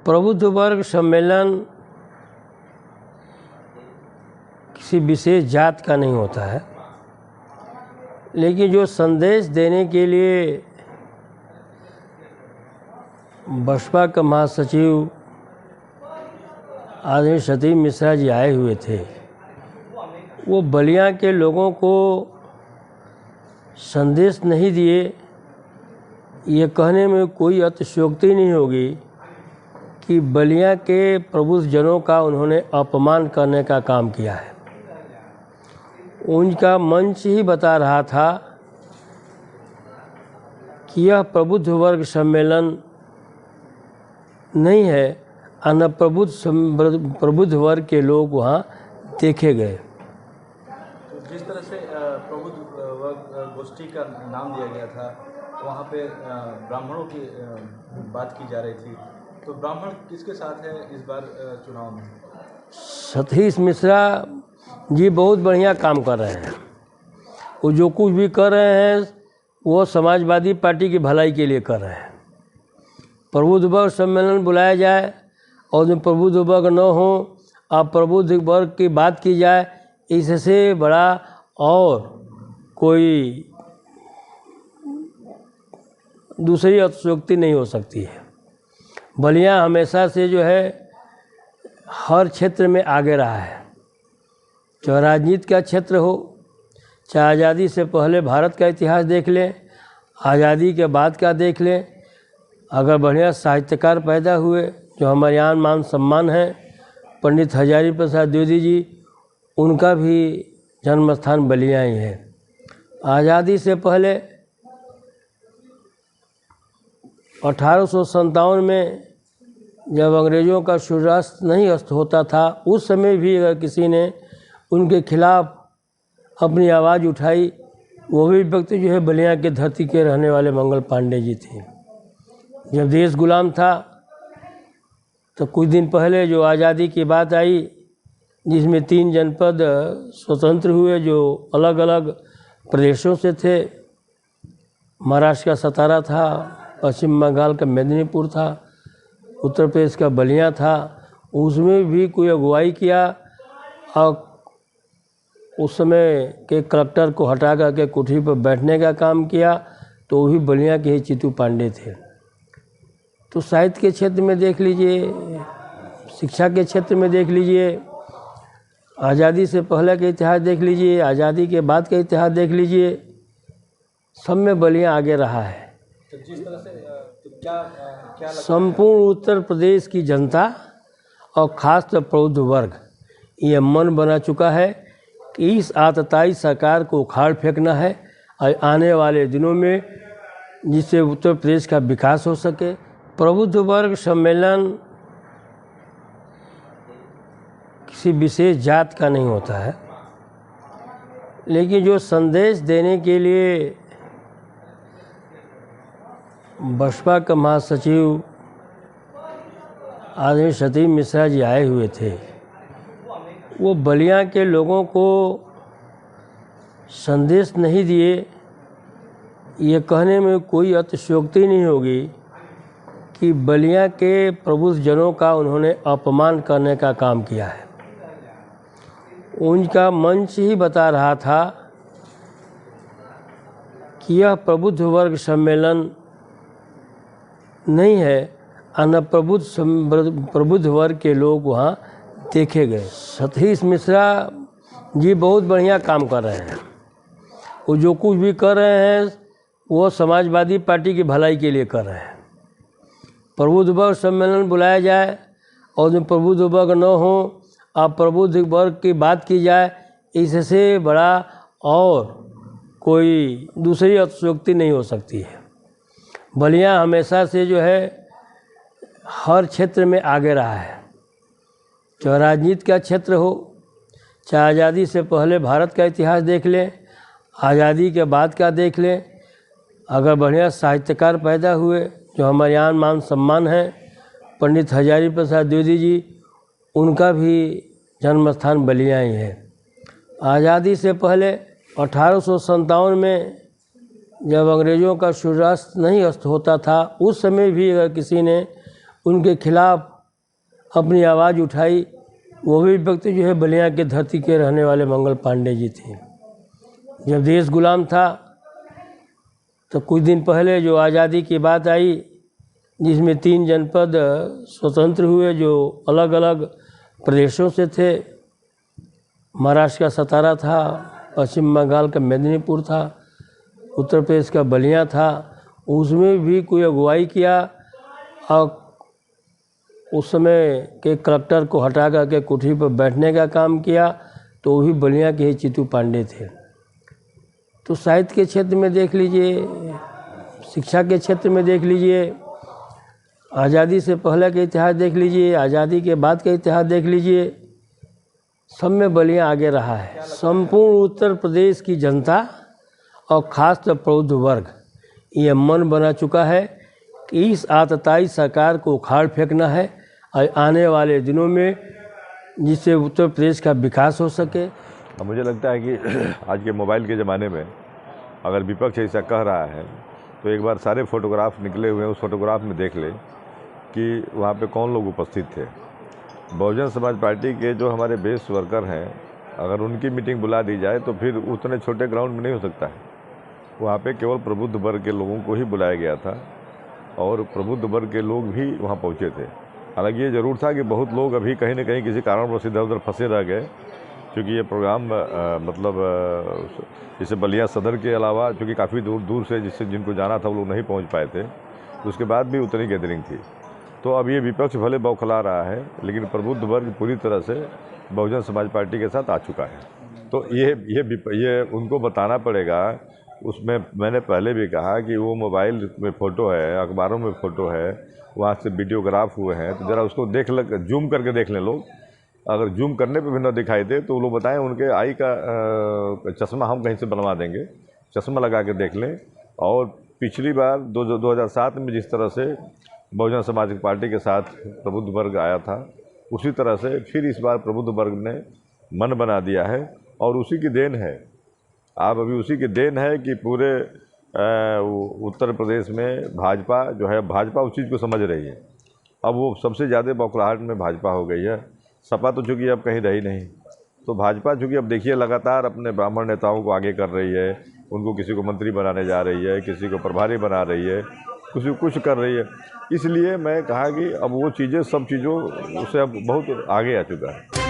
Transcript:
प्रबुद्ध वर्ग सम्मेलन किसी विशेष जात का नहीं होता है, लेकिन जो संदेश देने के लिए बसपा के महासचिव आदरणीय सतीश मिश्रा जी आए हुए थे, वो बलिया के लोगों को संदेश नहीं दिए। ये कहने में कोई अतिशयोक्ति नहीं होगी कि बलिया के प्रबुद्ध जनों का उन्होंने अपमान करने का काम किया है। उनका मंच ही बता रहा था कि यह प्रबुद्ध वर्ग सम्मेलन नहीं है, प्रबुद्ध वर्ग के लोग वहाँ देखे गए। तो जिस तरह से प्रबुद्ध वर्ग गोष्ठी का नाम दिया गया था, वहाँ पे ब्राह्मणों की बात की जा रही थी, तो ब्राह्मण किसके साथ है इस बार चुनाव में? सतीश मिश्रा जी बहुत बढ़िया काम कर रहे हैं। वो जो कुछ भी कर रहे हैं वो समाजवादी पार्टी की भलाई के लिए कर रहे हैं। प्रबुद्ध वर्ग सम्मेलन बुलाया जाए और जो प्रबुद्ध वर्ग न हो, अब प्रबुद्ध वर्ग की बात की जाए, इससे बड़ा और कोई दूसरी अतिशयोक्ति नहीं हो सकती है। बलिया हमेशा से जो है हर क्षेत्र में आगे रहा है, चाहे राजनीति का क्षेत्र हो, चाहे आज़ादी से पहले भारत का इतिहास देख लें, आज़ादी के बाद का देख लें। अगर बढ़िया साहित्यकार पैदा हुए जो हमारे यहाँ मान सम्मान है, पंडित हजारी प्रसाद द्विवेदी जी, उनका भी जन्म स्थान बलिया ही है। आज़ादी से पहले 1857 में जब अंग्रेज़ों का सूर्यास्त नहीं अस्त होता था, उस समय भी अगर किसी ने उनके खिलाफ अपनी आवाज़ उठाई, वो भी व्यक्ति जो है बलिया के धरती के रहने वाले मंगल पांडे जी थे। जब देश गुलाम था तो कुछ दिन पहले जो आज़ादी की बात आई, जिसमें 3 जनपद स्वतंत्र हुए जो अलग अलग प्रदेशों से थे, महाराष्ट्र का सतारा था, पश्चिम बंगाल का मेदिनीपुर था, उत्तर प्रदेश का बलिया था, उसमें भी कोई अगुवाई किया और उस समय के कलेक्टर को हटा करके कुर्सी पर बैठने का काम किया, तो वही बलिया के ही चित्तू पांडे थे। तो साहित्य के क्षेत्र में देख लीजिए, शिक्षा के क्षेत्र में देख लीजिए, आज़ादी से पहले का इतिहास देख लीजिए, आज़ादी के बाद का इतिहास देख लीजिए, सब में बलिया आगे रहा है। तो जिस तरह से क्या संपूर्ण उत्तर प्रदेश की जनता और ख़ासतौर प्रबुद्ध वर्ग ये मन बना चुका है कि इस आतताई सरकार को उखाड़ फेंकना है और आने वाले दिनों में जिससे उत्तर प्रदेश का विकास हो सके। प्रबुद्ध वर्ग सम्मेलन किसी विशेष जात का नहीं होता है, लेकिन जो संदेश देने के लिए बसपा के महासचिव आदरणीय सतीश मिश्रा जी आए हुए थे, वो बलिया के लोगों को संदेश नहीं दिए। ये कहने में कोई अतिशयोक्ति नहीं होगी कि बलिया के प्रबुद्ध जनों का उन्होंने अपमान करने का काम किया है। उनका मंच ही बता रहा था कि यह प्रबुद्ध वर्ग सम्मेलन नहीं है, प्रबुद्ध वर्ग के लोग वहाँ देखे गए। सतीश मिश्रा जी बहुत बढ़िया काम कर रहे हैं। वो जो कुछ भी कर रहे हैं वो समाजवादी पार्टी की भलाई के लिए कर रहे हैं। प्रबुद्ध वर्ग सम्मेलन बुलाया जाए और जो प्रबुद्ध वर्ग न हो, अब प्रबुद्ध वर्ग की बात की जाए, इससे बड़ा और कोई दूसरी अतिशयोक्ति नहीं हो सकती है। बलिया हमेशा से जो है हर क्षेत्र में आगे रहा है, चाहे राजनीति का क्षेत्र हो, चाहे आज़ादी से पहले भारत का इतिहास देख लें, आज़ादी के बाद का देख लें। अगर बढ़िया साहित्यकार पैदा हुए जो हमारे यहाँ मान सम्मान है, पंडित हजारी प्रसाद द्विवेदी जी, उनका भी जन्म स्थान बलिया ही है। आज़ादी से पहले 1857 में जब अंग्रेज़ों का सूर्यास्त नहीं अस्त होता था, उस समय भी अगर किसी ने उनके खिलाफ अपनी आवाज़ उठाई, वो भी व्यक्ति जो है बलिया के धरती के रहने वाले मंगल पांडे जी थे। जब देश गुलाम था तो कुछ दिन पहले जो आज़ादी की बात आई, जिसमें 3 जनपद स्वतंत्र हुए जो अलग अलग प्रदेशों से थे। महाराष्ट्र का सतारा था, पश्चिम बंगाल का मेदिनीपुर था, उत्तर प्रदेश का बलिया था। उसमें भी कोई अगुवाई किया और उस समय के कलेक्टर को हटा करके कुर्सी पर बैठने का काम किया, तो वो भी बलिया के ही चित्तू पांडे थे। तो साहित्य के क्षेत्र में देख लीजिए, शिक्षा के क्षेत्र में देख लीजिए, आज़ादी से पहले का इतिहास देख लीजिए, आज़ादी के बाद का इतिहास देख लीजिए, सब में बलिया आगे रहा है। संपूर्ण उत्तर प्रदेश की जनता और ख़ासतौर पर प्रबुद्ध वर्ग ये मन बना चुका है कि इस आतताई सरकार को उखाड़ फेंकना है और आने वाले दिनों में जिससे उत्तर प्रदेश का विकास हो सके। मुझे लगता है कि आज के मोबाइल के ज़माने में अगर विपक्ष ऐसा कह रहा है तो एक बार सारे फोटोग्राफ निकले हुए हैं, उस फोटोग्राफ में देख ले कि वहाँ पे कौन लोग उपस्थित थे। बहुजन समाज पार्टी के जो हमारे बेस वर्कर हैं, अगर उनकी मीटिंग बुला दी जाए तो फिर उतने छोटे ग्राउंड में नहीं हो सकता है। वहाँ पे केवल प्रबुद्ध वर्ग के लोगों को ही बुलाया गया था और प्रबुद्ध वर्ग के लोग भी वहाँ पहुँचे थे। हालांकि ये ज़रूर था कि बहुत लोग अभी कहीं न कहीं किसी कारणवश इधर उधर फंसे रह गए, क्योंकि ये प्रोग्राम जैसे बलिया सदर के अलावा चूँकि काफ़ी दूर दूर से जिनको जाना था वो लोग नहीं पहुँच पाए थे, उसके बाद भी उतनी गैदरिंग थी। तो अब ये विपक्ष भले बौखला रहा है, लेकिन प्रबुद्ध वर्ग पूरी तरह से बहुजन समाज पार्टी के साथ आ चुका है। तो ये उनको बताना पड़ेगा। उसमें मैंने पहले भी कहा कि वो मोबाइल में फ़ोटो है, अखबारों में फ़ोटो है, वहाँ से वीडियोग्राफ हुए हैं, तो ज़रा उसको जूम करके देख लें लोग। अगर जूम करने पे भी ना दिखाई दे तो वो लोग बताएं उनके आई का चश्मा हम कहीं से बनवा देंगे, चश्मा लगा के देख लें। और पिछली बार 2007 में जिस तरह से बहुजन समाज पार्टी के साथ प्रबुद्ध वर्ग आया था, उसी तरह से फिर इस बार प्रबुद्ध वर्ग ने मन बना दिया है और उसी की देन है। आप अभी उसी की देन है कि पूरे उत्तर प्रदेश में भाजपा जो है, भाजपा उस चीज़ को समझ रही है। अब वो सबसे ज़्यादा बौखलाहट में भाजपा हो गई है। सपा तो चूँकि अब कहीं रही नहीं, तो भाजपा चूँकि अब देखिए लगातार अपने ब्राह्मण नेताओं को आगे कर रही है। उनको किसी को मंत्री बनाने जा रही है, किसी को प्रभारी बना रही है, किसी को कुछ कर रही है। इसलिए मैं कहा कि अब वो चीज़ें सब चीज़ों से अब बहुत आगे आ चुका है।